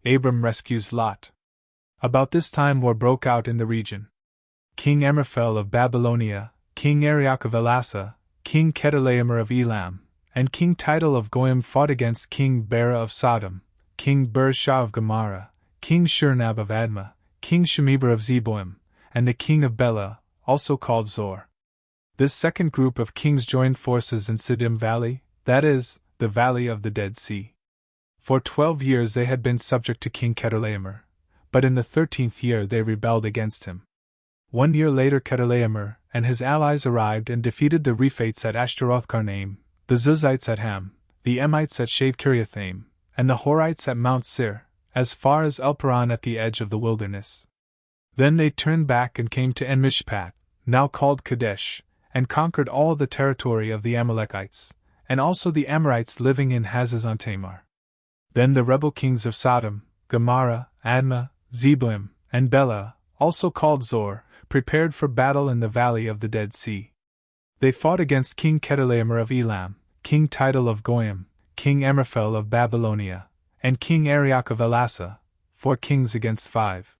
Abram Rescues Lot. About this time war broke out in the region. King Amraphel of Babylonia, King Arioch of Elasa, King Chedorlaomer of Elam, and King Tidal of Goyim fought against King Bera of Sodom, King Bershah of Gomorrah, King Shurnab of Admah, King Shemeber of Zeboim, and the king of Bela, also called Zor. This second group of kings joined forces in Siddim Valley, that is, the Valley of the Dead Sea. For 12 years they had been subject to King Chedorlaomer, but in the 13th year they rebelled against him. 1 year later Chedorlaomer and his allies arrived and defeated the Rephates at Ashtaroth-Karnaim, the Zuzites at Ham, the Emites at Shaveh-Kiriathaim, and the Horites at Mount Seir, as far as El-Paran at the edge of the wilderness. Then they turned back and came to En-Mishpat, now called Kadesh, and conquered all the territory of the Amalekites, and also the Amorites living in Hazazon-Tamar. Then the rebel kings of Sodom, Gomorrah, Admah, Zeboim, and Bela, also called Zor, prepared for battle in the Valley of the Dead Sea. They fought against King Chedorlaomer of Elam, King Tidal of Goyim, King Amraphel of Babylonia, and King Arioch of Elasa, 4 kings against 5.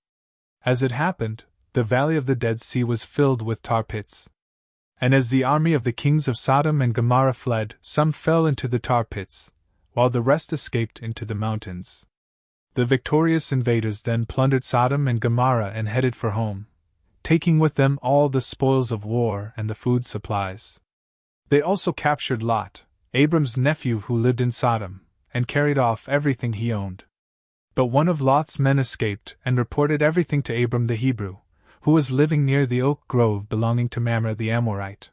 As it happened, the Valley of the Dead Sea was filled with tar pits. And as the army of the kings of Sodom and Gomorrah fled, some fell into the tar pits, while the rest escaped into the mountains. The victorious invaders then plundered Sodom and Gomorrah and headed for home, taking with them all the spoils of war and the food supplies. They also captured Lot, Abram's nephew who lived in Sodom, and carried off everything he owned. But one of Lot's men escaped and reported everything to Abram the Hebrew, who was living near the oak grove belonging to Mamre the Amorite.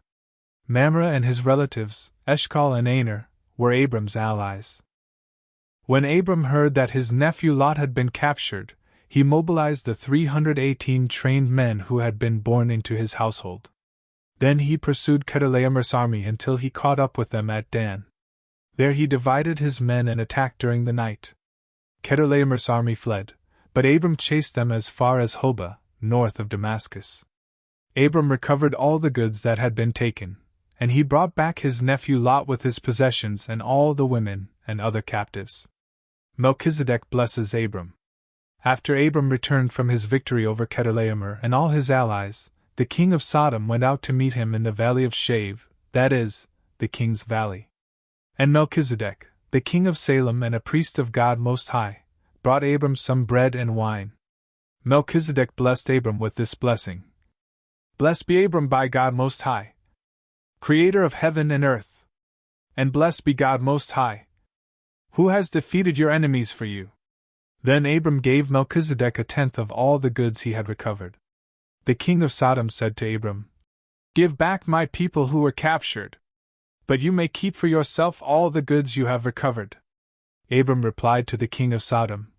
Mamre and his relatives, Eshcol and Aner, were Abram's allies. When Abram heard that his nephew Lot had been captured, he mobilized the 318 trained men who had been born into his household. Then he pursued Chedorlaomer's army until he caught up with them at Dan. There he divided his men and attacked during the night. Chedorlaomer's army fled, but Abram chased them as far as Hobah, north of Damascus. Abram recovered all the goods that had been taken, and he brought back his nephew Lot with his possessions and all the women and other captives. Melchizedek Blesses Abram. After Abram returned from his victory over Chedorlaomer and all his allies, the king of Sodom went out to meet him in the valley of Shaveh, that is, the king's valley. And Melchizedek, the king of Salem and a priest of God Most High, brought Abram some bread and wine. Melchizedek blessed Abram with this blessing. Blessed be Abram by God Most High, Creator of heaven and earth. And blessed be God Most High, who has defeated your enemies for you. Then Abram gave Melchizedek 1/10 of all the goods he had recovered. The king of Sodom said to Abram, "Give back my people who were captured, but you may keep for yourself all the goods you have recovered." Abram replied to the king of Sodom,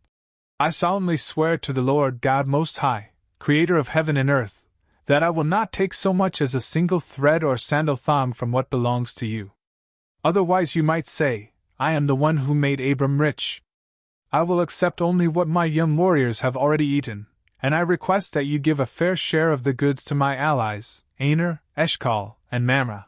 "I solemnly swear to the Lord God Most High, Creator of heaven and earth, that I will not take so much as a single thread or sandal thong from what belongs to you. Otherwise you might say, I am the one who made Abram rich. I will accept only what my young warriors have already eaten, and I request that you give a fair share of the goods to my allies, Aner, Eshcol, and Mamre."